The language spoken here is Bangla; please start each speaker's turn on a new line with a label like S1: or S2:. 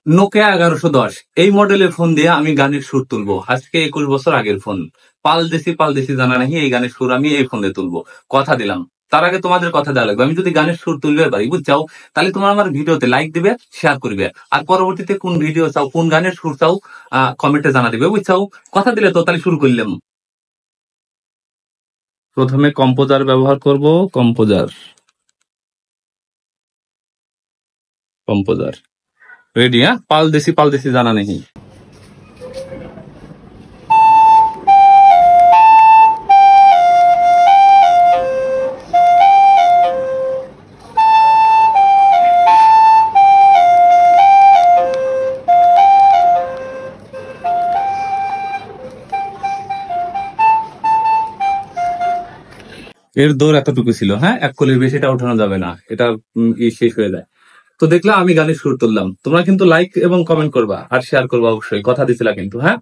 S1: নোকিয়া 1110 এই মডেলের ফোন দিয়ে আমি গানের সুর তুলবো। আজকে 21 বছর আগের ফোন। পাল দেশি জানা নাহি এই গানের সুর আমি এই ফোন দিয়ে তুলবো। কথা দিলাম। তার আগে তোমাদের কথা দেওয়া লাগবে। আমি যদি গানের সুর তুলবে পারি, বুঝছাও? তাহলে তোমার আমার ভিডিওতে লাইক দিবে, শেয়ার করবে। আর পরবর্তীতে কোন ভিডিও চাও, কোন গানের সুর চাও, কমেন্টে জানা দিবে, বুঝছাও? কথা দিলে তো তাহলে শুরু করলাম। প্রথমে কম্পোজার ব্যবহার করব। Composer composer ready? হ্যাঁ, পাল দেশি জানা নেই। এর দৌড় এতটুকু ছিল। হ্যাঁ, এক কলির বেশিটা উঠানো যাবে না, এটা শেষ হয়ে যায়। তো দেখলাম আমি গানের সুর তুললাম। তোমরা কিন্তু লাইক এবং কমেন্ট করবা আর শেয়ার করবা, অবশ্যই কথা দিছিলা কিন্তু। হ্যাঁ।